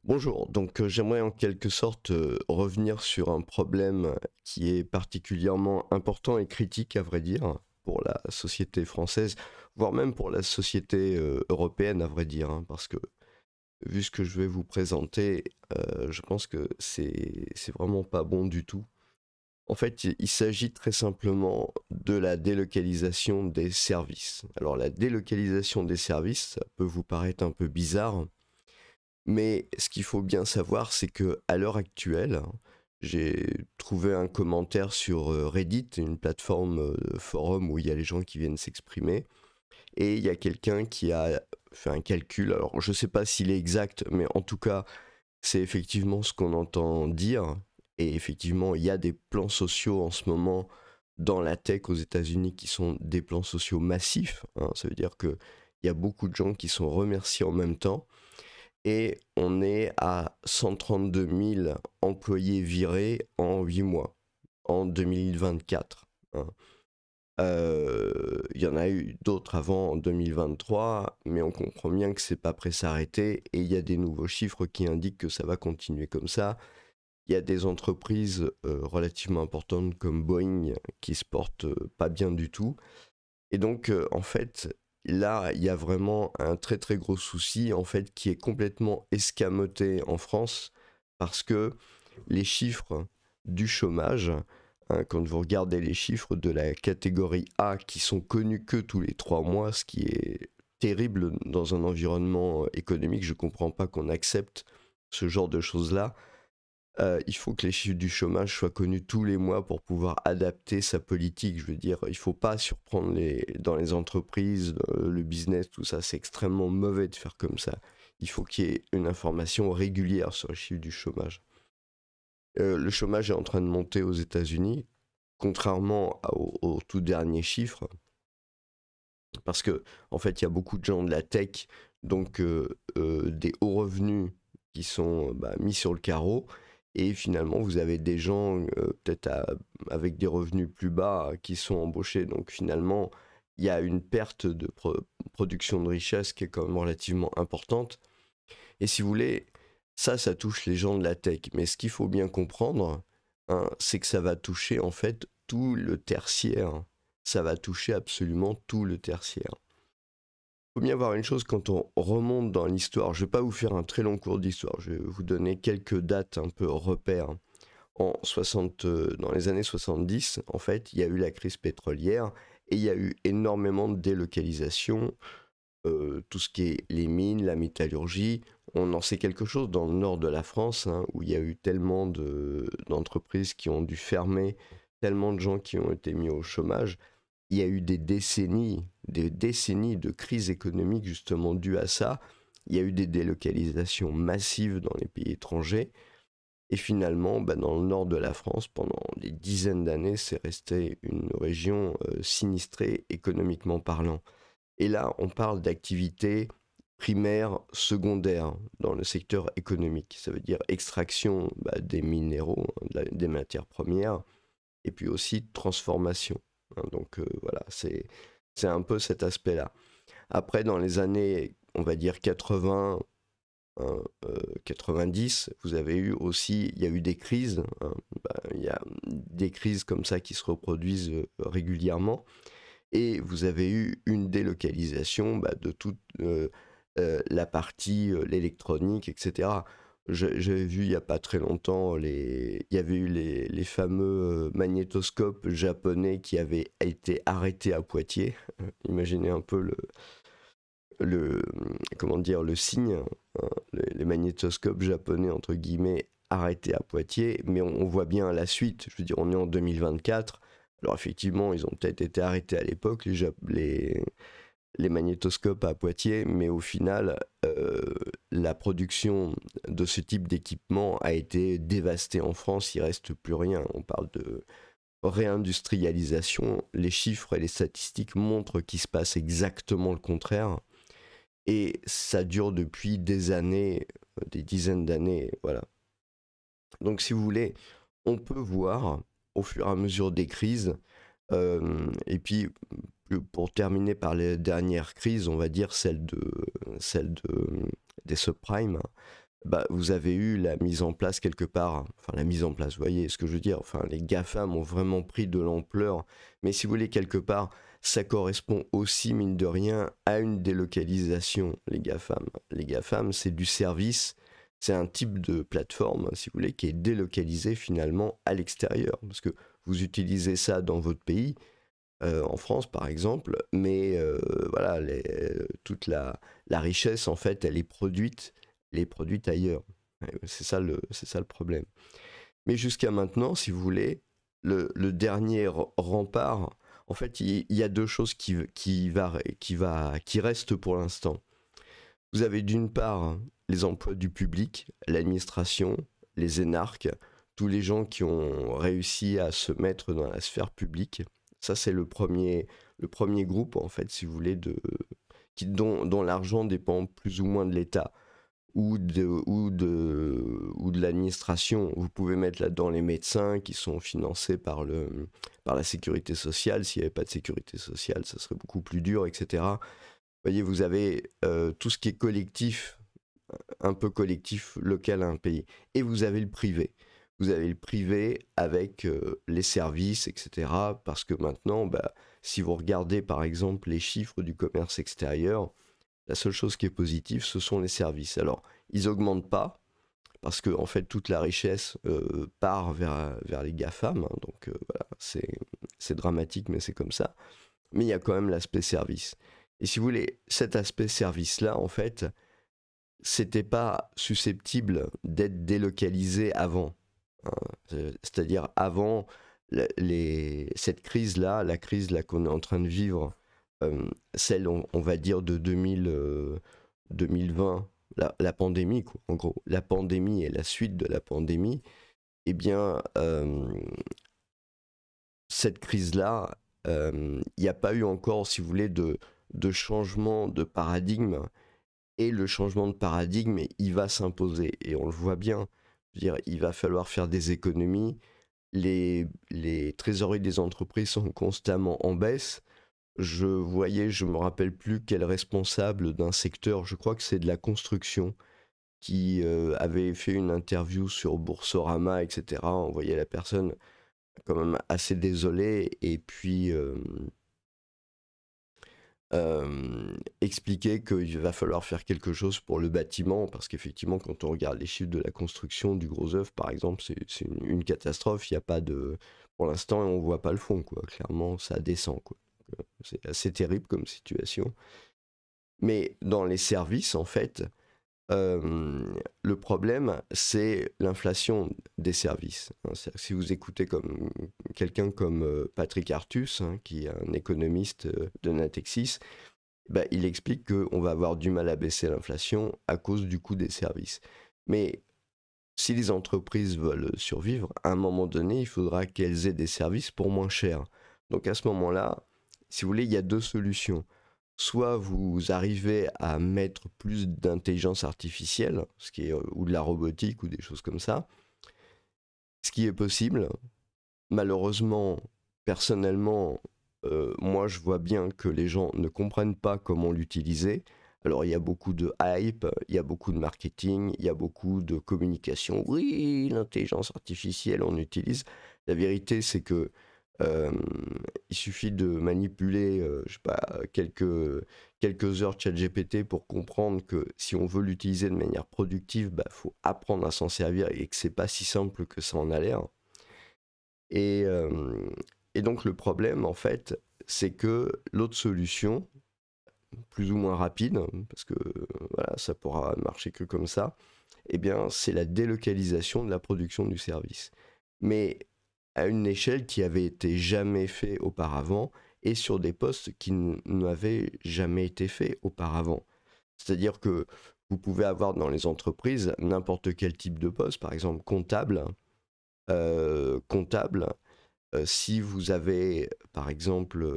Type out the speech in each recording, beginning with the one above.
Bonjour, j'aimerais en quelque sorte revenir sur un problème qui est particulièrement important et critique à vrai dire pour la société française, voire même pour la société européenne à vrai dire, hein, parce que vu ce que je vais vous présenter, je pense que c'est vraiment pas bon du tout. En fait, il s'agit très simplement de la délocalisation des services. Alors la délocalisation des services, ça peut vous paraître un peu bizarre, mais ce qu'il faut bien savoir, c'est que à l'heure actuelle, j'ai trouvé un commentaire sur Reddit, une plateforme forum où il y a les gens qui viennent s'exprimer, et il y a quelqu'un qui a fait un calcul. Alors, je ne sais pas s'il est exact, mais en tout cas, c'est effectivement ce qu'on entend dire. Et effectivement, il y a des plans sociaux en ce moment dans la tech aux États-Unis qui sont des plans sociaux massifs, hein. Ça veut dire qu'il y a beaucoup de gens qui sont remerciés en même temps et on est à 132 000 employés virés en 8 mois, en 2024, hein. Il y en a eu d'autres avant en 2023, mais on comprend bien que c'est pas prêt de s'arrêter et il y a des nouveaux chiffres qui indiquent que ça va continuer comme ça. Il y a des entreprises relativement importantes comme Boeing qui se portent pas bien du tout. Et en fait, là, il y a vraiment un très très gros souci, en fait, qui est complètement escamoté en France, parce que les chiffres du chômage, hein, quand vous regardez les chiffres de la catégorie A, qui sont connus que tous les 3 mois, ce qui est terrible dans un environnement économique, je ne comprends pas qu'on accepte ce genre de choses-là. Il faut que les chiffres du chômage soient connus tous les mois pour pouvoir adapter sa politique. Je veux dire, il ne faut pas surprendre dans les entreprises, le business, tout ça. C'est extrêmement mauvais de faire comme ça. Il faut qu'il y ait une information régulière sur les chiffres du chômage. Le chômage est en train de monter aux États-Unis, contrairement au tout dernier chiffre, parce que en fait, il y a beaucoup de gens de la tech, des hauts revenus qui sont mis sur le carreau. Et finalement, vous avez des gens avec des revenus plus bas qui sont embauchés. Donc finalement, il y a une perte de production de richesse qui est quand même relativement importante. Et si vous voulez, ça touche les gens de la tech. Mais ce qu'il faut bien comprendre, hein, c'est que ça va toucher en fait tout le tertiaire. Ça va toucher absolument tout le tertiaire. Il faut bien voir une chose quand on remonte dans l'histoire. Je ne vais pas vous faire un très long cours d'histoire. Je vais vous donner quelques dates un peu repères. Dans les années 70, en fait, il y a eu la crise pétrolière et il y a eu énormément de délocalisation. Tout ce qui est les mines, la métallurgie. On en sait quelque chose dans le nord de la France, hein, où il y a eu tellement d'entreprises qui ont dû fermer, tellement de gens qui ont été mis au chômage. Il y a eu des décennies de crise économique justement dues à ça. Il y a eu des délocalisations massives dans les pays étrangers. Et finalement, dans le nord de la France, pendant des dizaines d'années, c'est resté une région sinistrée économiquement parlant. Et là, on parle d'activités primaires, secondaires dans le secteur économique. Ça veut dire extraction des minéraux, hein, des matières premières, et puis aussi transformation, hein. Voilà, c'est un peu cet aspect-là. Après, dans les années, on va dire 80, hein, 90, vous avez eu aussi, il y a eu des crises, hein. Il y a des crises comme ça qui se reproduisent régulièrement. Et vous avez eu une délocalisation de toute la partie, l'électronique, etc. J'avais vu il n'y a pas très longtemps, il y avait eu les fameux magnétoscopes japonais qui avaient été arrêtés à Poitiers. Imaginez un peu le, comment dire, le signe, hein, les magnétoscopes japonais, entre guillemets, arrêtés à Poitiers, mais on voit bien la suite. Je veux dire, on est en 2024. Alors effectivement, ils ont peut-être été arrêtés à l'époque, les magnétoscopes à Poitiers, mais au final, la production de ce type d'équipement a été dévastée en France, il ne reste plus rien. On parle de réindustrialisation, les chiffres et les statistiques montrent qu'il se passe exactement le contraire. Et ça dure depuis des années, des dizaines d'années, voilà. Donc si vous voulez, on peut voir au fur et à mesure des crises, et puis pour terminer par les dernières crises, on va dire des subprimes, bah, vous avez eu la mise en place quelque part, enfin la mise en place, vous voyez ce que je veux dire, enfin les GAFAM ont vraiment pris de l'ampleur, mais si vous voulez quelque part, ça correspond aussi mine de rien à une délocalisation, les GAFAM. Les GAFAM, c'est du service, c'est un type de plateforme, si vous voulez, qui est délocalisé finalement à l'extérieur, parce que vous utilisez ça dans votre pays, en France par exemple, mais voilà, toute la richesse en fait, elle est produite ailleurs. Ouais, c'est ça le problème. Mais jusqu'à maintenant, si vous voulez, le dernier rempart, en fait, il y a deux choses qui restent pour l'instant. Vous avez d'une part les emplois du public, l'administration, les énarques, tous les gens qui ont réussi à se mettre dans la sphère publique. Ça, c'est le premier groupe, en fait, si vous voulez, dont l'argent dépend plus ou moins de l'État ou de l'administration. Vous pouvez mettre là-dedans les médecins qui sont financés par la sécurité sociale. S'il n'y avait pas de sécurité sociale, ça serait beaucoup plus dur, etc. Vous voyez, vous avez tout ce qui est collectif, un peu collectif, local à un pays. Et vous avez le privé. Vous avez le privé avec les services, etc. Parce que maintenant, bah, si vous regardez par exemple les chiffres du commerce extérieur, la seule chose qui est positive, ce sont les services. Alors, ils augmentent pas, parce que en fait, toute la richesse part vers les GAFAM. Hein, donc voilà, c'est dramatique, mais c'est comme ça. Mais il y a quand même l'aspect service. Et si vous voulez, cet aspect service-là, en fait, c'était pas susceptible d'être délocalisé avant. Hein. C'est-à-dire avant cette crise-là, la crise là, qu'on est en train de vivre, celle, on va dire, de 2020, la pandémie, quoi, en gros, la pandémie et la suite de la pandémie, eh bien, cette crise-là, il n'y a pas eu encore, si vous voulez, de changement de paradigme. Et le changement de paradigme, il va s'imposer. Et on le voit bien. Je veux dire, il va falloir faire des économies. Les trésoreries des entreprises sont constamment en baisse. Je me rappelle plus quel responsable d'un secteur, je crois que c'est de la construction, qui avait fait une interview sur Boursorama, etc. On voyait la personne quand même assez désolée. Et puis expliquer qu'il va falloir faire quelque chose pour le bâtiment, parce qu'effectivement, quand on regarde les chiffres de la construction du gros œuvre, par exemple, c'est une catastrophe. Il n'y a pas de... Pour l'instant, on ne voit pas le fond, quoi. Clairement, ça descend, quoi. C'est assez terrible comme situation. Mais dans les services, en fait, le problème, c'est l'inflation des services. Hein. Si vous écoutez comme quelqu'un comme Patrick Artus, hein, qui est un économiste de Natixis, bah, il explique qu'on va avoir du mal à baisser l'inflation à cause du coût des services. Mais si les entreprises veulent survivre, à un moment donné, il faudra qu'elles aient des services pour moins cher. Donc à ce moment-là, si vous voulez, il y a deux solutions. Soit vous arrivez à mettre plus d'intelligence artificielle, ou de la robotique ou des choses comme ça, ce qui est possible. Malheureusement, personnellement, moi je vois bien que les gens ne comprennent pas comment l'utiliser. Alors il y a beaucoup de hype, il y a beaucoup de marketing, il y a beaucoup de communication. Oui, l'intelligence artificielle, on utilise. La vérité, c'est que euh, il suffit de manipuler, je sais pas, quelques heures de ChatGPT pour comprendre que si on veut l'utiliser de manière productive, bah, faut apprendre à s'en servir et que c'est pas si simple que ça en a l'air. Et, euh, et donc le problème, en fait, c'est que l'autre solution, plus ou moins rapide, parce que voilà, ça pourra marcher que comme ça, eh bien, c'est la délocalisation de la production du service. Mais à une échelle qui avait été jamais fait auparavant et sur des postes qui n'avaient jamais été faits auparavant. C'est-à-dire que vous pouvez avoir dans les entreprises n'importe quel type de poste, par exemple comptable. Comptable, si vous avez, par exemple,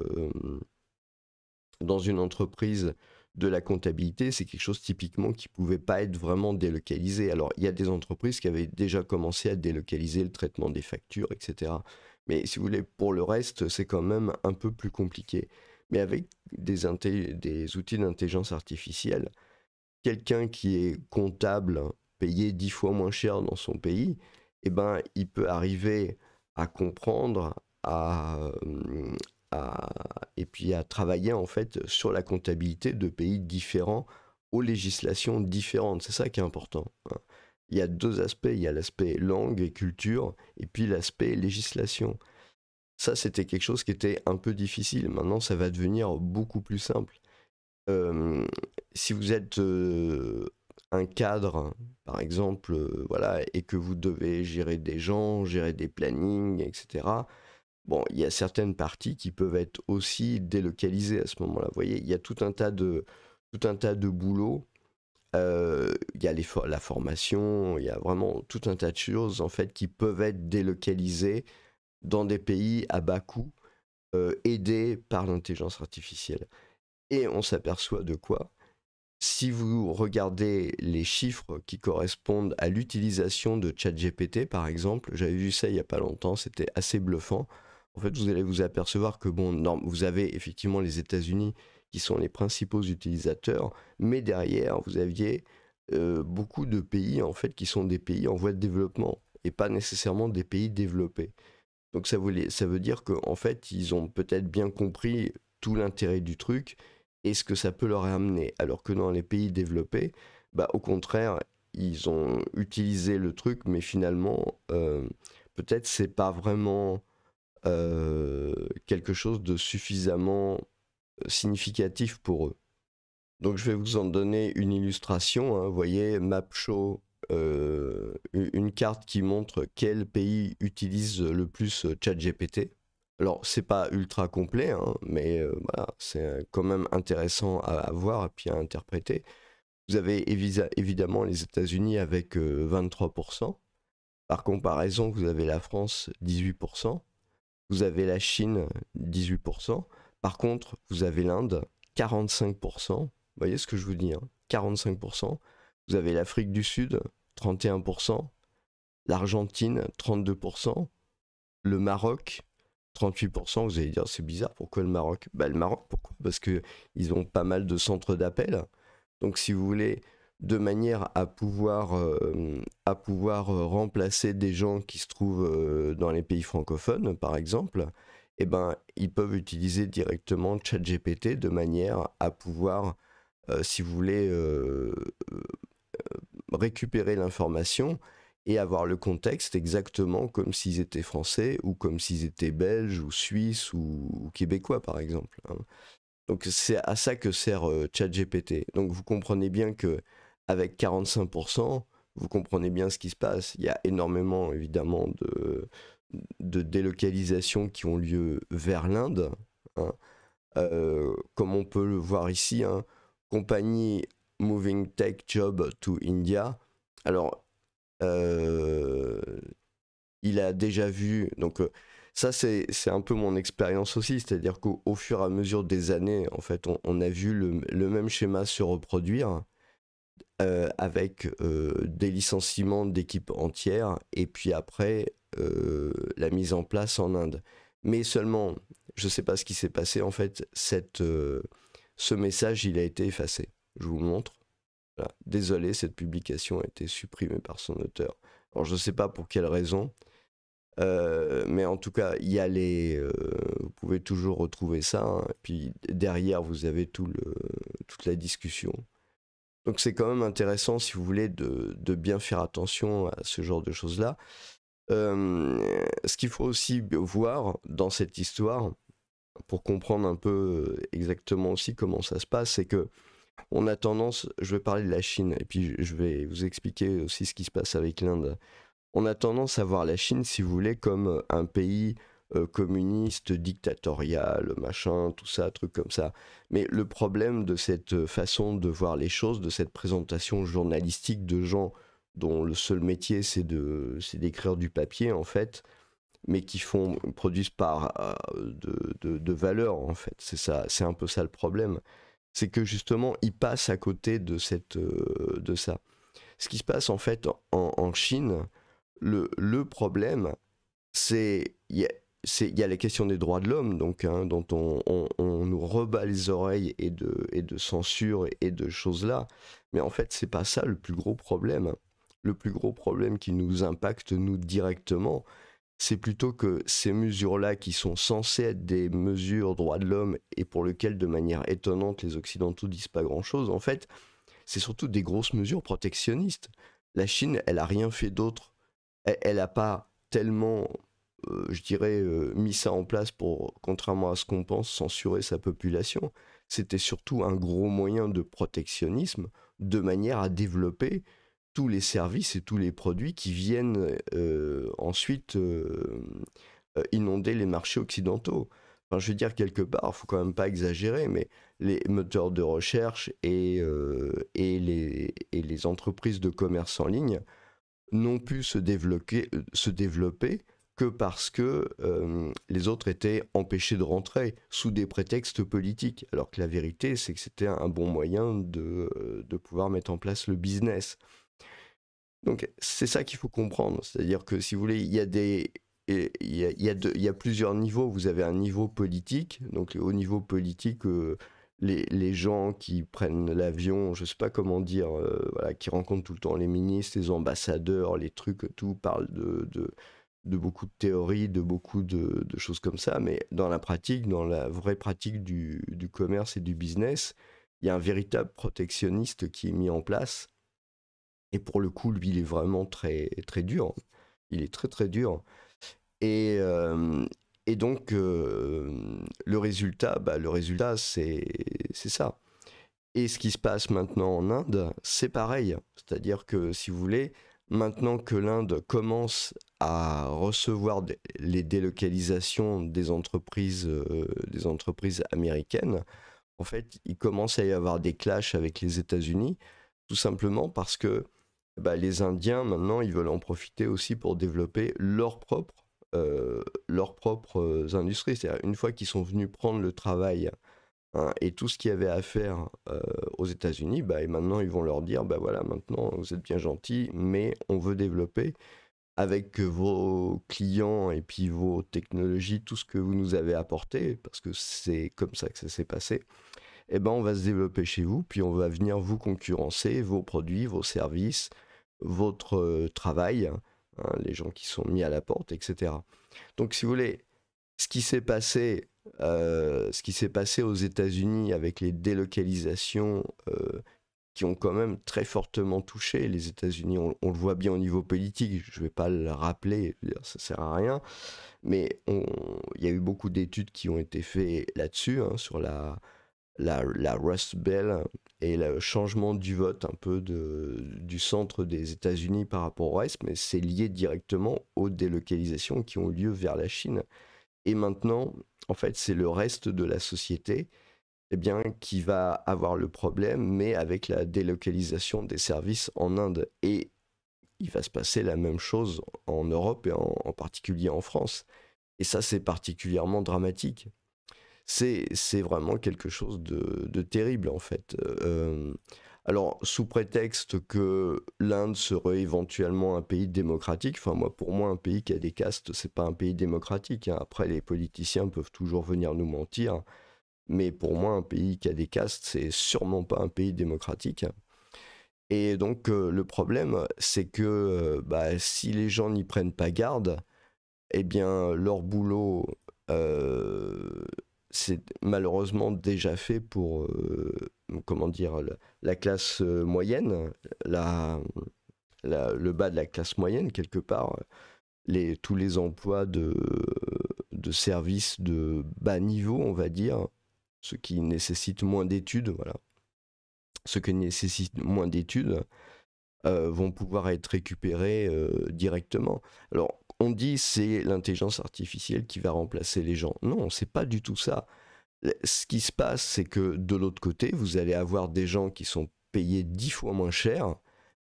dans une entreprise de la comptabilité, c'est quelque chose typiquement qui ne pouvait pas être vraiment délocalisé. Alors, il y a des entreprises qui avaient déjà commencé à délocaliser le traitement des factures, etc. Mais si vous voulez, pour le reste, c'est quand même un peu plus compliqué. Mais avec des outils d'intelligence artificielle, quelqu'un qui est comptable payer 10 fois moins cher dans son pays, eh ben, il peut arriver à comprendre, et puis à travailler en fait sur la comptabilité de pays différents aux législations différentes. C'est ça qui est important, hein. Il y a deux aspects, il y a l'aspect langue et culture, et puis l'aspect législation. Ça, c'était quelque chose qui était un peu difficile. Maintenant, ça va devenir beaucoup plus simple. Si vous êtes un cadre, par exemple, voilà, et que vous devez gérer des gens, gérer des plannings, etc., bon, il y a certaines parties qui peuvent être aussi délocalisées à ce moment-là. Vous voyez, il y a tout un tas de boulot. Il y a la formation, il y a vraiment tout un tas de choses en fait qui peuvent être délocalisées dans des pays à bas coût, aidés par l'intelligence artificielle. Et on s'aperçoit de quoi? Si vous regardez les chiffres qui correspondent à l'utilisation de ChatGPT, par exemple, j'avais vu ça il n'y a pas longtemps, c'était assez bluffant. En fait, vous allez vous apercevoir que, bon, non, vous avez effectivement les États-Unis qui sont les principaux utilisateurs, mais derrière, vous aviez beaucoup de pays, en fait, qui sont des pays en voie de développement, et pas nécessairement des pays développés. Donc ça veut dire qu'en fait, ils ont peut-être bien compris tout l'intérêt du truc, et ce que ça peut leur amener. Alors que dans les pays développés, bah, au contraire, ils ont utilisé le truc, mais finalement, peut-être c'est pas vraiment quelque chose de suffisamment significatif pour eux. Donc je vais vous en donner une illustration, hein. Vous voyez, MapShow, une carte qui montre quel pays utilise le plus ChatGPT. Alors, c'est pas ultra complet, hein, mais voilà, c'est quand même intéressant à voir et puis à interpréter. Vous avez évidemment les États-Unis avec 23%. Par comparaison, vous avez la France 18%. Vous avez la Chine 18%. Par contre, vous avez l'Inde 45%. Vous voyez ce que je vous dis, hein, 45%. Vous avez l'Afrique du Sud 31%. L'Argentine 32%. Le Maroc 38%, vous allez dire c'est bizarre, pourquoi le Maroc? Bah, le Maroc, pourquoi? Parce qu'ils ont pas mal de centres d'appel. Donc si vous voulez, de manière à pouvoir remplacer des gens qui se trouvent dans les pays francophones, par exemple, eh ben, ils peuvent utiliser directement ChatGPT de manière à pouvoir, si vous voulez, récupérer l'information et avoir le contexte exactement comme s'ils étaient français ou comme s'ils étaient belges ou suisses ou québécois, par exemple, hein. Donc c'est à ça que sert ChatGPT. Donc vous comprenez bien que avec 45%, vous comprenez bien ce qui se passe. Il y a énormément évidemment de délocalisations qui ont lieu vers l'Inde, hein. Comme on peut le voir ici, hein, compagnie moving tech job to India. Alors il a déjà vu, donc ça c'est un peu mon expérience aussi, c'est-à-dire qu'au fur et à mesure des années, en fait, on a vu le même schéma se reproduire avec des licenciements d'équipes entières et puis après la mise en place en Inde. Mais seulement, je ne sais pas ce qui s'est passé, en fait, ce message, il a été effacé. Je vous le montre. Voilà. Désolé, cette publication a été supprimée par son auteur. Alors je ne sais pas pour quelle raison, mais en tout cas, il y a vous pouvez toujours retrouver ça, hein. Puis derrière, vous avez toute la discussion. Donc c'est quand même intéressant, si vous voulez, de bien faire attention à ce genre de choses-là. Ce qu'il faut aussi voir dans cette histoire, pour comprendre un peu exactement aussi comment ça se passe, c'est que on a tendance, je vais parler de la Chine, et puis je vais vous expliquer aussi ce qui se passe avec l'Inde. On a tendance à voir la Chine, si vous voulez, comme un pays communiste, dictatorial, machin, tout ça, truc comme ça. Mais le problème de cette façon de voir les choses, de cette présentation journalistique de gens dont le seul métier c'est d'écrire du papier en fait, mais qui produisent par de valeur en fait. C'est ça, c'est un peu ça le problème. C'est que justement, ils passent à côté de ça. Ce qui se passe en fait en Chine, le problème, c'est il y a les questions des droits de l'homme, donc hein, dont on nous rebat les oreilles et de censure et de choses là. Mais en fait, c'est pas ça le plus gros problème. le plus gros problème qui nous impacte, nous, directement, c'est plutôt que ces mesures-là, qui sont censées être des mesures droits de l'homme et pour lesquelles, de manière étonnante, les Occidentaux disent pas grand-chose, en fait, c'est surtout des grosses mesures protectionnistes. La Chine, elle a rien fait d'autre. Elle a pas tellement, je dirais, mis ça en place pour, contrairement à ce qu'on pense, censurer sa population. C'était surtout un gros moyen de protectionnisme, de manière à développer tous les services et tous les produits qui viennent ensuite inonder les marchés occidentaux. Enfin, je veux dire, quelque part, il ne faut quand même pas exagérer, mais les moteurs de recherche et les entreprises de commerce en ligne n'ont pu se développer que parce que les autres étaient empêchés de rentrer sous des prétextes politiques. Alors que la vérité, c'est que c'était un bon moyen de pouvoir mettre en place le business. Donc c'est ça qu'il faut comprendre. C'est-à-dire que si vous voulez, il y a des... Il y a plusieurs niveaux. Vous avez un niveau politique. Donc au niveau politique, les gens qui prennent l'avion, je sais pas comment dire, voilà, qui rencontrent tout le temps les ministres, les ambassadeurs, les trucs, tout parle de beaucoup de théories, de beaucoup de choses comme ça, mais dans la pratique, dans la vraie pratique du commerce et du business, il y a un véritable protectionniste qui est mis en place, et pour le coup, lui, il est vraiment très, très dur. Il est très, très dur. Et, donc, le résultat, c'est ça. Et ce qui se passe maintenant en Inde, c'est pareil. C'est-à-dire que, si vous voulez, maintenant que l'Inde commence à recevoir les délocalisations des entreprises américaines, en fait, il commence à y avoir des clashs avec les États-Unis, tout simplement parce que les Indiens, maintenant, ils veulent en profiter aussi pour développer leurs propres industries. C'est-à-dire, une fois qu'ils sont venus prendre le travail, hein, et tout ce qu'il y avait à faire aux États-Unis, et maintenant ils vont leur dire, voilà, maintenant vous êtes bien gentils, mais on veut développer avec vos clients et puis vos technologies, tout ce que vous nous avez apporté, parce que c'est comme ça que ça s'est passé, on va se développer chez vous, puis on va venir vous concurrencer, vos produits, vos services, votre travail, hein, les gens qui sont mis à la porte, etc. Donc si vous voulez, ce qui s'est passé aux États-Unis avec les délocalisations qui ont quand même très fortement touché les États-Unis, on le voit bien au niveau politique, je ne vais pas le rappeler, ça ne sert à rien, mais il y a eu beaucoup d'études qui ont été faites là-dessus, hein, sur la Rust Belt et le changement du vote un peu du centre des États-Unis par rapport au reste, mais c'est lié directement aux délocalisations qui ont lieu vers la Chine. Et maintenant, en fait, c'est le reste de la société qui va avoir le problème, mais avec la délocalisation des services en Inde. Et il va se passer la même chose en Europe et en particulier en France. Et ça, c'est particulièrement dramatique. C'est vraiment quelque chose de terrible, en fait. Alors, sous prétexte que l'Inde serait éventuellement un pays démocratique, enfin, pour moi, un pays qui a des castes, c'est pas un pays démocratique, hein. Après, les politiciens peuvent toujours venir nous mentir, mais pour moi, un pays qui a des castes, c'est sûrement pas un pays démocratique. Et donc, le problème, c'est que si les gens n'y prennent pas garde, leur boulot, c'est malheureusement déjà fait pour, comment dire, la classe moyenne, le bas de la classe moyenne, quelque part. Tous les emplois de services de bas niveau, on va dire, ceux qui nécessitent moins d'études, voilà. Ceux qui nécessitent moins d'études vont pouvoir être récupérés directement. Alors, on dit c'est l'intelligence artificielle qui va remplacer les gens. Non, c'est pas du tout ça. Ce qui se passe, c'est que de l'autre côté, vous allez avoir des gens qui sont payés 10 fois moins cher,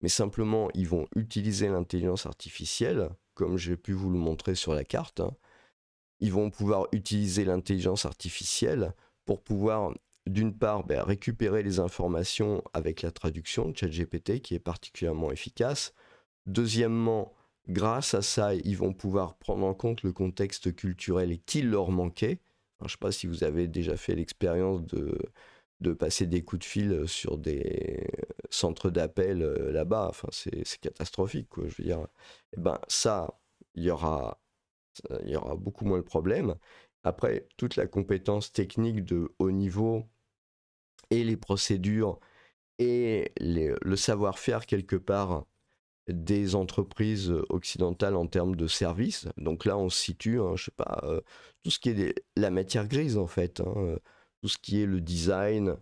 mais simplement, ils vont utiliser l'intelligence artificielle, comme j'ai pu vous le montrer sur la carte, hein. Ils vont pouvoir utiliser l'intelligence artificielle pour pouvoir, d'une part, récupérer les informations avec la traduction de ChatGPT, qui est particulièrement efficace. Deuxièmement, grâce à ça, ils vont pouvoir prendre en compte le contexte culturel qui leur manquait. Alors, je ne sais pas si vous avez déjà fait l'expérience de passer des coups de fil sur des centres d'appel là-bas. Enfin, c'est catastrophique, quoi. Je veux dire, eh ben, ça, il y aura, il y aura beaucoup moins de problèmes. Après, toute la compétence technique de haut niveau et les procédures et le savoir-faire quelque part des entreprises occidentales en termes de services. Donc là, on se situe, hein, je sais pas, tout ce qui est la matière grise en fait, hein, tout ce qui est le design,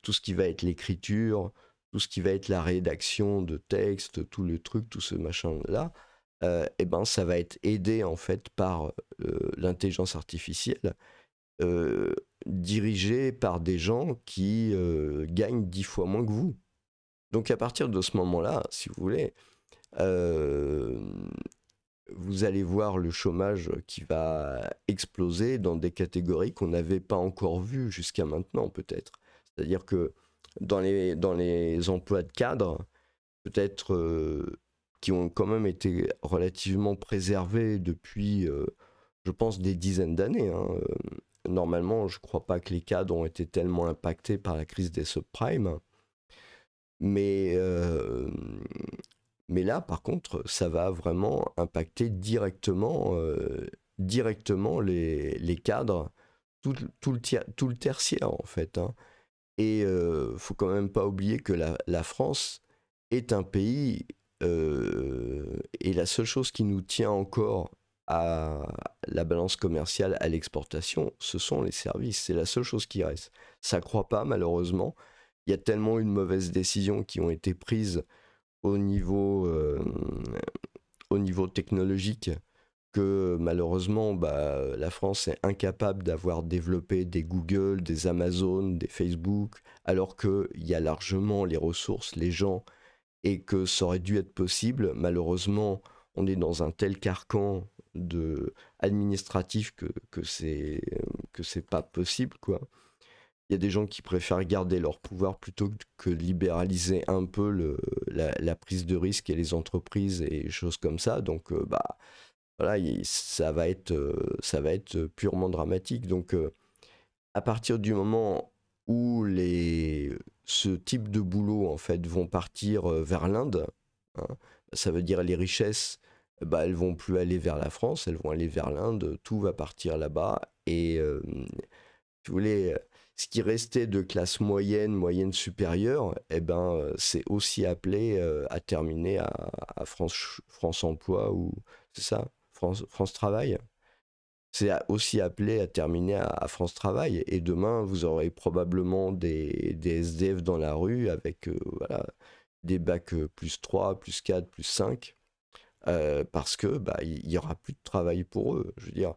tout ce qui va être l'écriture, tout ce qui va être la rédaction de texte, tout le truc, tout ce machin-là, et ben ça va être aidé en fait par l'intelligence artificielle, euh, dirigée par des gens qui gagnent 10 fois moins que vous. Donc à partir de ce moment-là, si vous voulez, euh, vous allez voir le chômage qui va exploser dans des catégories qu'on n'avait pas encore vues jusqu'à maintenant, peut-être. C'est-à-dire que dans les emplois de cadre, peut-être qui ont quand même été relativement préservés depuis, je pense, des dizaines d'années, hein. Normalement, je ne crois pas que les cadres ont été tellement impactés par la crise des subprimes. Mais, mais là, par contre, ça va vraiment impacter directement les cadres, tout le tertiaire en fait, hein. Et faut quand même pas oublier que la France est un pays, et la seule chose qui nous tient encore à la balance commerciale, à l'exportation, ce sont les services. C'est la seule chose qui reste. Ça croît pas, malheureusement. Il y a tellement eu de mauvaises décisions qui ont été prises au niveau, euh, au niveau technologique que malheureusement la France est incapable d'avoir développé des Google, des Amazon, des Facebook, alors qu'il y a largement les ressources, les gens, et que ça aurait dû être possible. Malheureusement, on est dans un tel carcan administratif que c'est pas possible, quoi. Il y a des gens qui préfèrent garder leur pouvoir plutôt que libéraliser un peu la prise de risque et les entreprises et choses comme ça. Donc, voilà, ça va être purement dramatique. Donc, à partir du moment où ce type de boulot en fait vont partir vers l'Inde, hein, ça veut dire les richesses, elles vont plus aller vers la France, elles vont aller vers l'Inde. Tout va partir là-bas. Et si vous voulez, ce qui restait de classe moyenne, moyenne supérieure, c'est aussi appelé à terminer à France Emploi, ou c'est ça, France Travail. C'est aussi appelé à terminer à France Travail. Et demain, vous aurez probablement des SDF dans la rue avec voilà, des bacs plus 3, plus 4, plus 5, parce que il y aura plus de travail pour eux. Je veux dire,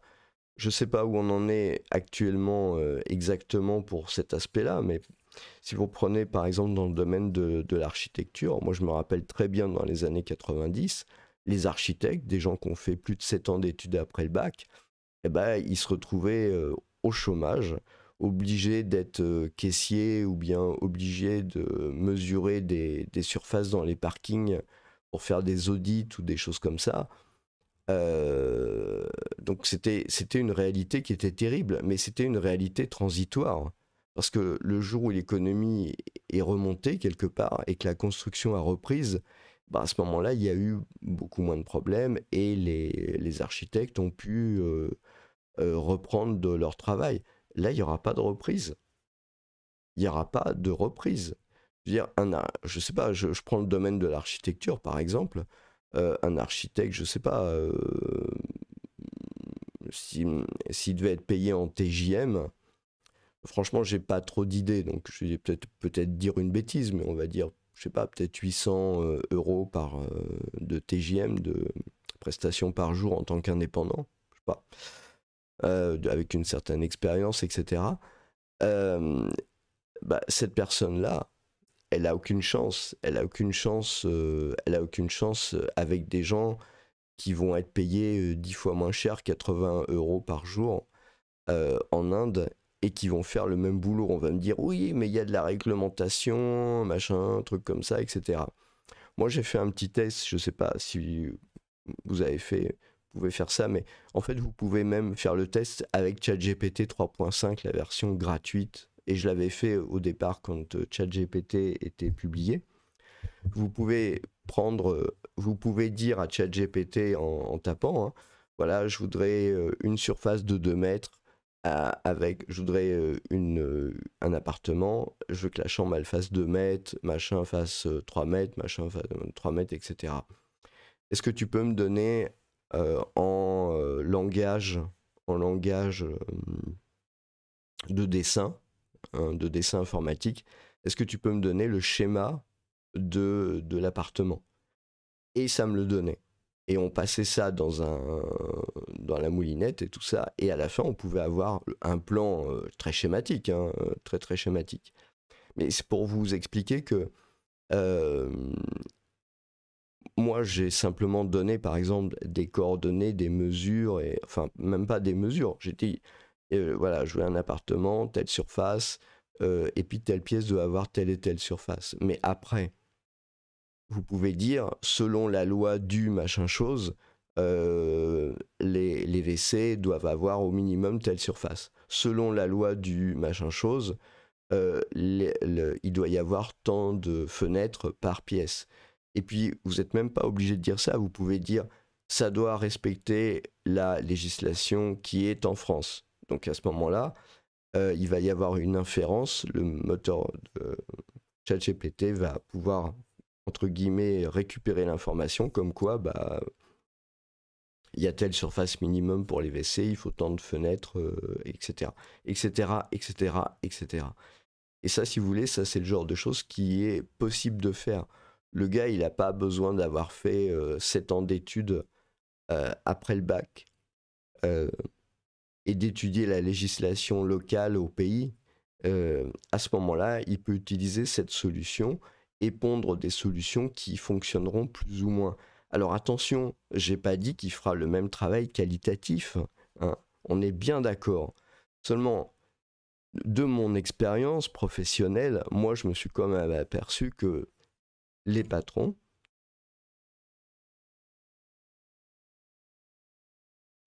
je sais pas où on en est actuellement exactement pour cet aspect-là, mais si vous prenez par exemple dans le domaine de l'architecture, moi je me rappelle très bien dans les années 90, les architectes, des gens qui ont fait plus de 7 ans d'études après le bac, ils se retrouvaient au chômage, obligés d'être caissiers ou bien obligés de mesurer des surfaces dans les parkings pour faire des audits ou des choses comme ça. Donc c'était une réalité qui était terrible, mais c'était une réalité transitoire. Parce que le jour où l'économie est remontée quelque part et que la construction a reprise, à ce moment-là, il y a eu beaucoup moins de problèmes et les architectes ont pu reprendre de leur travail. Là, il n'y aura pas de reprise. Il n'y aura pas de reprise. Je veux dire, je sais pas, je prends le domaine de l'architecture par exemple. Un architecte, je sais pas, s'il devait être payé en TJM, franchement, j'ai pas trop d'idées, donc je vais peut-être dire une bêtise, mais on va dire, je sais pas, peut-être 800 euros de TJM, de prestations par jour en tant qu'indépendant, je sais pas, avec une certaine expérience, etc. Euh, Cette personne-là, elle a aucune chance, elle a aucune chance avec des gens qui vont être payés 10 fois moins cher, 80 euros par jour en Inde, et qui vont faire le même boulot. On va me dire, oui, mais il y a de la réglementation, machin, truc comme ça, etc. Moi, j'ai fait un petit test, je sais pas si vous avez fait, vous pouvez faire ça, mais en fait, vous pouvez même faire le test avec ChatGPT 3.5, la version gratuite et je l'avais fait au départ quand ChatGPT était publié. Vous pouvez vous pouvez dire à ChatGPT en tapant, hein, voilà, je voudrais une surface de 2 mètres je voudrais un appartement, je veux que la chambre elle fasse 2 mètres, machin fasse 3 mètres, machin fasse 3 mètres, etc. Est-ce que tu peux me donner en langage de dessin, hein, de dessin informatique, est-ce que tu peux me donner le schéma de l'appartement? Et ça me le donnait. Et on passait ça dans la moulinette et tout ça, et à la fin on pouvait avoir un plan très schématique, hein, très très schématique. Mais c'est pour vous expliquer que moi j'ai simplement donné par exemple des coordonnées, des mesures, et enfin même pas des mesures, j'ai dit voilà, je veux un appartement, telle surface, et puis telle pièce doit avoir telle et telle surface. Mais après, vous pouvez dire, selon la loi du machin chose, les WC doivent avoir au minimum telle surface. Selon la loi du machin chose, il doit y avoir tant de fenêtres par pièce. Et puis, vous n'êtes même pas obligé de dire ça, vous pouvez dire, ça doit respecter la législation qui est en France. Donc à ce moment-là, il va y avoir une inférence, le moteur de ChatGPT va pouvoir, entre guillemets, récupérer l'information comme quoi il y a telle surface minimum pour les WC, il faut tant de fenêtres, etc. etc. etc. etc. Et ça, si vous voulez, ça c'est le genre de choses qui est possible de faire. Le gars, il n'a pas besoin d'avoir fait 7 ans d'études après le bac et d'étudier la législation locale au pays. À ce moment-là, il peut utiliser cette solution et pondre des solutions qui fonctionneront plus ou moins. Alors attention, j'ai pas dit qu'il fera le même travail qualitatif, hein. On est bien d'accord. Seulement, de mon expérience professionnelle, moi je me suis quand même aperçu que les patrons,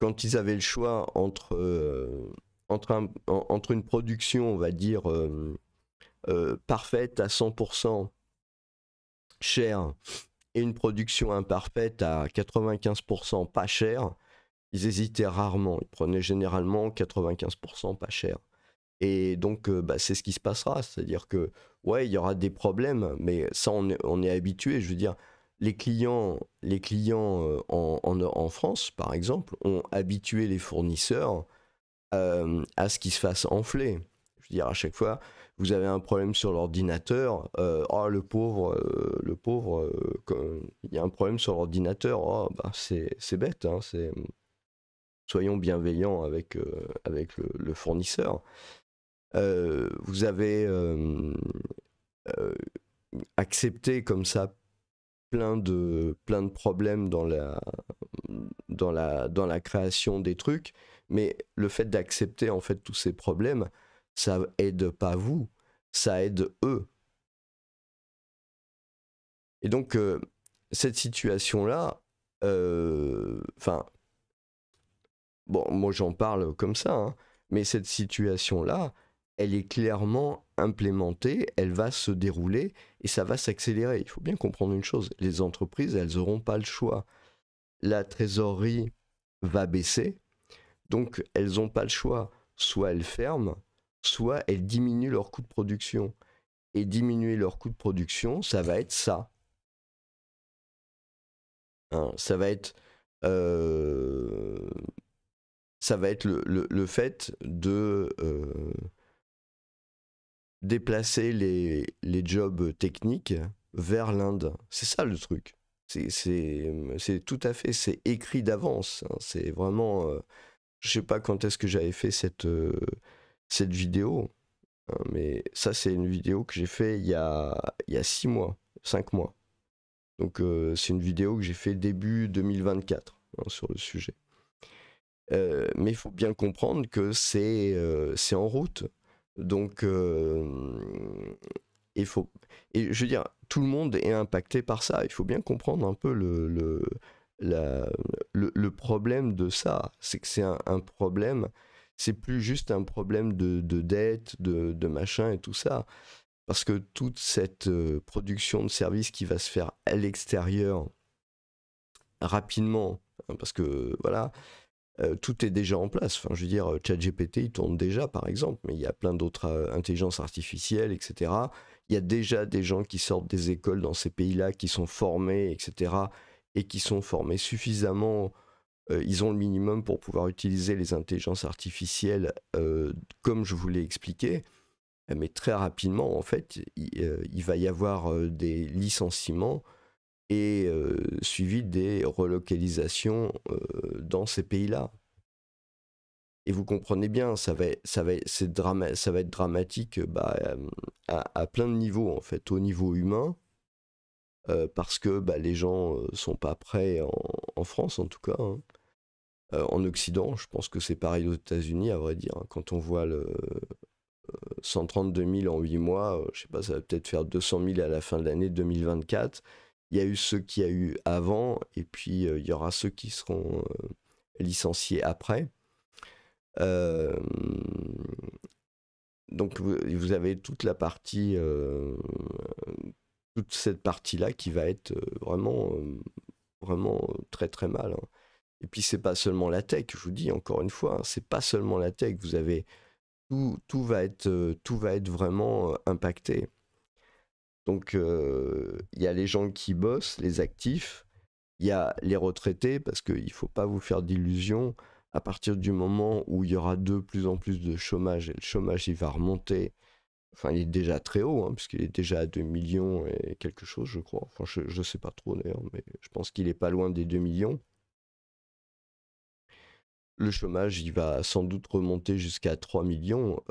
quand ils avaient le choix entre une production, on va dire, parfaite à 100% chère et une production imparfaite à 95% pas chère, ils hésitaient rarement. Ils prenaient généralement 95% pas cher. Et donc, c'est ce qui se passera. C'est-à-dire que, ouais, il y aura des problèmes, mais ça, on est habitué. Je veux dire, les clients en France, par exemple, ont habitué les fournisseurs à ce qu'ils se fassent enfler. Je veux dire, à chaque fois, vous avez un problème sur l'ordinateur, oh le pauvre, il y a un problème sur l'ordinateur, oh, c'est bête, hein, soyons bienveillants avec le fournisseur. Vous avez accepté comme ça plein de problèmes dans la création des trucs, mais le fait d'accepter en fait tous ces problèmes, ça aide pas vous, ça aide eux. Et donc cette situation-là, bon, moi j'en parle comme ça, hein, mais cette situation-là, elle est clairement implémentée, elle va se dérouler et ça va s'accélérer. Il faut bien comprendre une chose, les entreprises, elles n'auront pas le choix. La trésorerie va baisser, donc elles n'ont pas le choix. Soit elles ferment, soit elles diminuent leur coût de production. Et diminuer leur coût de production, ça va être ça. Hein, ça va être le fait de déplacer les jobs techniques vers l'Inde. C'est ça le truc. C'est tout à fait, c'est écrit d'avance, hein. C'est vraiment, je sais pas quand est-ce que j'avais fait cette vidéo, hein, mais ça c'est une vidéo que j'ai fait il y a 6 mois, 5 mois. Donc c'est une vidéo que j'ai fait début 2024, hein, sur le sujet. Mais il faut bien comprendre que c'est en route. Donc, et je veux dire, tout le monde est impacté par ça. Il faut bien comprendre un peu le problème de ça. C'est que c'est un problème c'est plus juste un problème de dette, de machin et tout ça. Parce que toute cette production de services qui va se faire à l'extérieur rapidement, hein, parce que voilà, tout est déjà en place. Enfin, je veux dire, ChatGPT, il tourne déjà, par exemple, mais il y a plein d'autres intelligences artificielles, etc. Il y a déjà des gens qui sortent des écoles dans ces pays-là, qui sont formés, etc., et qui sont formés suffisamment. Ils ont le minimum pour pouvoir utiliser les intelligences artificielles comme je vous l'ai expliqué. Mais très rapidement, en fait, il va y avoir des licenciements et suivi des relocalisations dans ces pays-là. Et vous comprenez bien, ça va être dramatique à plein de niveaux, en fait, au niveau humain, parce que les gens sont pas prêts, en France en tout cas, hein. En Occident, je pense que c'est pareil aux États-Unis, à vrai dire, hein. Quand on voit le 132 000 en 8 mois, je sais pas, ça va peut-être faire 200 000 à la fin de l'année 2024. Il y a eu ceux qu'il y a eu avant, et puis il y aura ceux qui seront licenciés après. Donc vous avez toute la partie, toute cette partie-là qui va être vraiment très très mal, hein. Et puis c'est pas seulement la tech, je vous dis encore une fois, hein, c'est pas seulement la tech. Vous avez tout va être vraiment impacté. Donc il y a les gens qui bossent, les actifs, il y a les retraités, parce qu'il ne faut pas vous faire d'illusions. À partir du moment où il y aura de plus en plus de chômage, et le chômage il va remonter, enfin il est déjà très haut, hein, puisqu'il est déjà à 2 millions et quelque chose, je crois. Enfin je ne sais pas trop d'ailleurs, mais je pense qu'il est pas loin des 2 millions. Le chômage il va sans doute remonter jusqu'à 3 millions,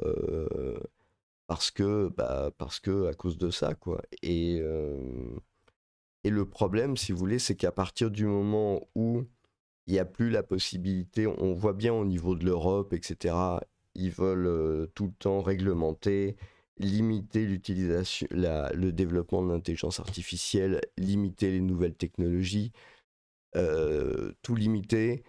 parce que à cause de ça, quoi. Et le problème, si vous voulez, c'est qu'à partir du moment où il n'y a plus la possibilité, on voit bien au niveau de l'Europe, etc., ils veulent tout le temps réglementer, limiter l'utilisation, le développement de l'intelligence artificielle, limiter les nouvelles technologies, tout limiter,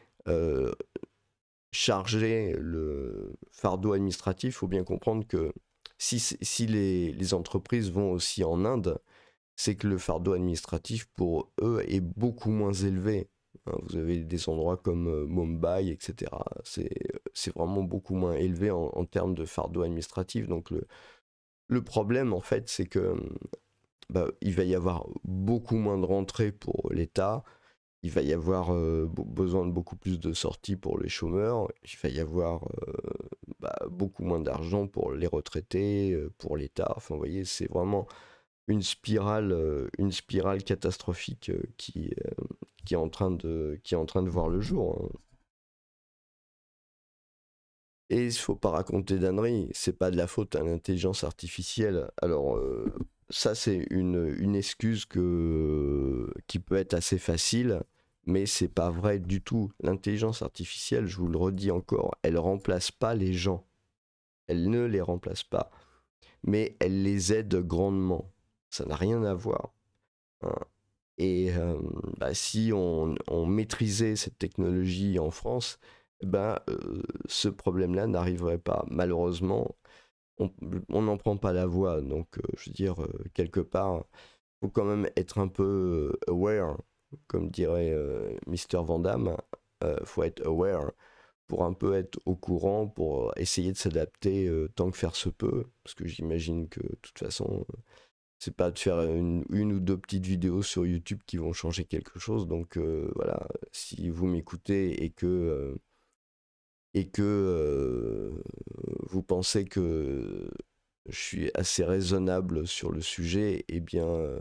charger le fardeau administratif. Il faut bien comprendre que si les entreprises vont aussi en Inde, c'est que le fardeau administratif pour eux est beaucoup moins élevé. Hein, vous avez des endroits comme Mumbai, etc. C'est vraiment beaucoup moins élevé en termes de fardeau administratif. Donc le problème, en fait, c'est que il va y avoir beaucoup moins de rentrées pour l'État. Il va y avoir besoin de beaucoup plus de sorties pour les chômeurs. Il va y avoir beaucoup moins d'argent pour les retraités, pour l'État. Enfin, vous voyez, c'est vraiment une spirale catastrophique qui est en train de voir le jour, hein. Et il ne faut pas raconter d'âneries, c'est pas de la faute à l'intelligence artificielle. Alors ça c'est une excuse qui peut être assez facile, mais c'est pas vrai du tout. L'intelligence artificielle, je vous le redis encore, elle remplace pas les gens. Elle ne les remplace pas, mais elle les aide grandement. Ça n'a rien à voir, hein. Et si on maîtrisait cette technologie en France, ce problème-là n'arriverait pas. Malheureusement, on n'en prend pas la voie. Donc, je veux dire, quelque part, il faut quand même être un peu aware, comme dirait Mr. Van Damme. Faut être aware pour un peu être au courant, pour essayer de s'adapter tant que faire se peut. Parce que j'imagine que, de toute façon, c'est pas de faire une ou deux petites vidéos sur YouTube qui vont changer quelque chose. Donc voilà, si vous m'écoutez et que vous pensez que je suis assez raisonnable sur le sujet, eh bien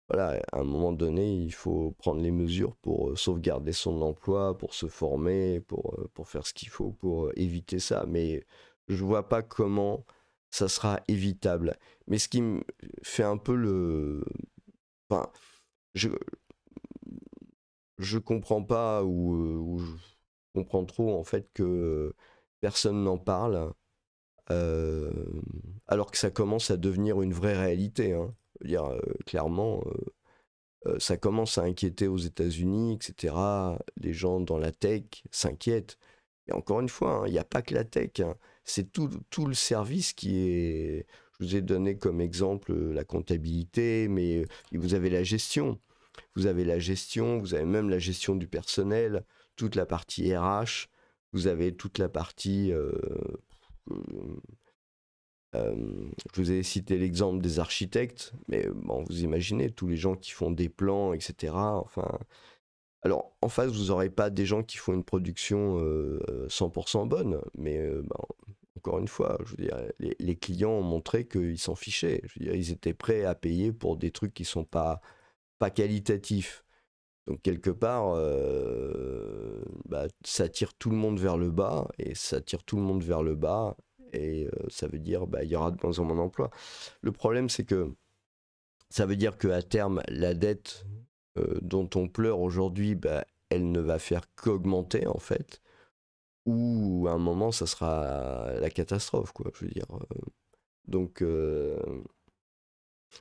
voilà, à un moment donné, il faut prendre les mesures pour sauvegarder son emploi, pour se former, pour faire ce qu'il faut pour éviter ça. Mais je vois pas comment ça sera évitable. Mais ce qui me fait un peu Enfin, je, je comprends pas ou je comprends trop en fait que personne n'en parle, euh, alors que ça commence à devenir une vraie réalité, hein. Je veux dire, clairement, ça commence à inquiéter aux États-Unis, etc. Les gens dans la tech s'inquiètent. Et encore une fois, hein, il n'y a pas que la tech, hein. C'est tout le service qui est... Je vous ai donné comme exemple la comptabilité, mais vous avez la gestion. Vous avez la gestion, vous avez même la gestion du personnel, toute la partie RH, vous avez toute la partie... je vous ai cité l'exemple des architectes, mais bon, vous imaginez tous les gens qui font des plans, etc. Enfin, alors en face, vous n'aurez pas des gens qui font une production 100% bonne, mais encore une fois, je veux dire, les clients ont montré qu'ils s'en fichaient. Je veux dire, ils étaient prêts à payer pour des trucs qui sont pas qualitatifs. Donc quelque part, ça tire tout le monde vers le bas, et ça tire tout le monde vers le bas, et ça veut dire il y aura de moins en moins d'emplois. Le problème, c'est que ça veut dire qu'à terme, la dette dont on pleure aujourd'hui, elle ne va faire qu'augmenter en fait, ou à un moment, ça sera la catastrophe, quoi. Je veux dire. Donc,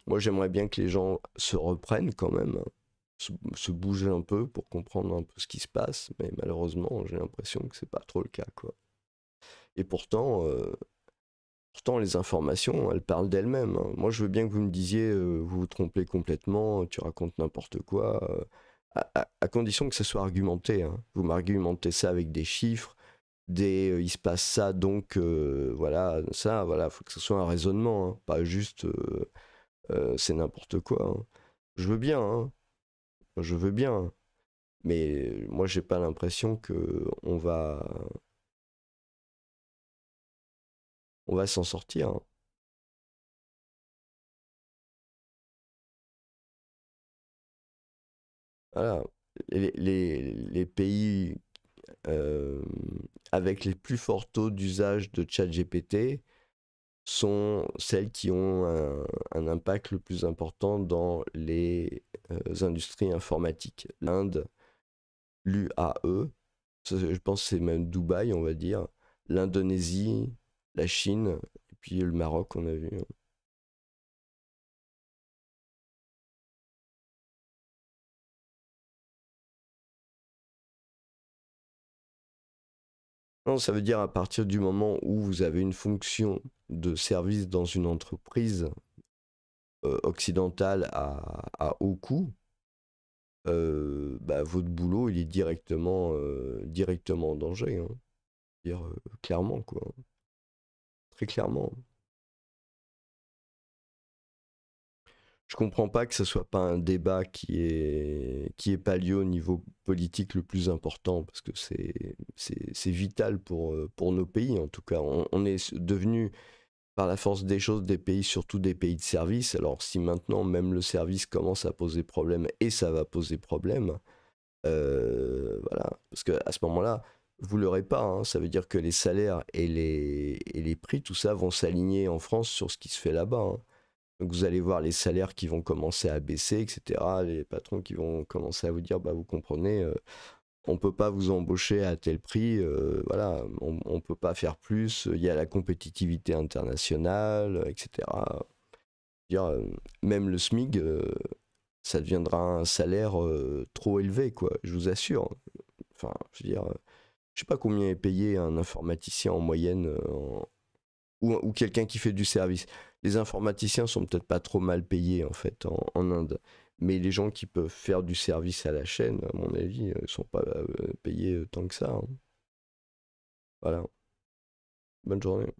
moi, j'aimerais bien que les gens se reprennent quand même, hein, se bouger un peu pour comprendre un peu ce qui se passe, mais malheureusement, j'ai l'impression que c'est pas trop le cas, quoi. Et pourtant, les informations, elles parlent d'elles-mêmes, hein. Moi, je veux bien que vous me disiez, vous vous trompez complètement, tu racontes n'importe quoi, à condition que ça soit argumenté, hein. Vous m'argumentez ça avec des chiffres, il se passe ça, donc voilà, ça, voilà, faut que ce soit un raisonnement, hein, pas juste c'est n'importe quoi, hein. Je veux bien, hein, je veux bien, mais moi j'ai pas l'impression que on va s'en sortir, hein. Voilà. Les pays euh, avec les plus forts taux d'usage de ChatGPT sont celles qui ont un impact le plus important dans les industries informatiques. L'Inde, l'UAE, je pense que c'est même Dubaï, on va dire, l'Indonésie, la Chine, et puis le Maroc, on a vu. Non, ça veut dire à partir du moment où vous avez une fonction de service dans une entreprise occidentale à haut coût, votre boulot il est directement en danger, hein. Dire clairement quoi, très clairement. Je comprends pas que ce soit pas un débat qui est pas lieu au niveau politique le plus important parce que c'est vital pour nos pays en tout cas. On est devenu par la force des choses des pays, surtout des pays de service. Alors si maintenant même le service commence à poser problème, et ça va poser problème, voilà, parce que à ce moment-là, vous l'aurez pas, hein, ça veut dire que les salaires et les prix, tout ça vont s'aligner en France sur ce qui se fait là-bas, hein. Donc vous allez voir les salaires qui vont commencer à baisser, etc. Les patrons qui vont commencer à vous dire, vous comprenez, on peut pas vous embaucher à tel prix, voilà, on peut pas faire plus, il y a la compétitivité internationale, etc. Dire, même le SMIC, ça deviendra un salaire trop élevé, quoi, je vous assure. Enfin, je veux dire, je sais pas combien est payé un informaticien en moyenne, ou quelqu'un qui fait du service. Les informaticiens sont peut-être pas trop mal payés en fait en Inde, mais les gens qui peuvent faire du service à la chaîne, à mon avis, sont pas payés tant que ça, hein. Voilà. Bonne journée.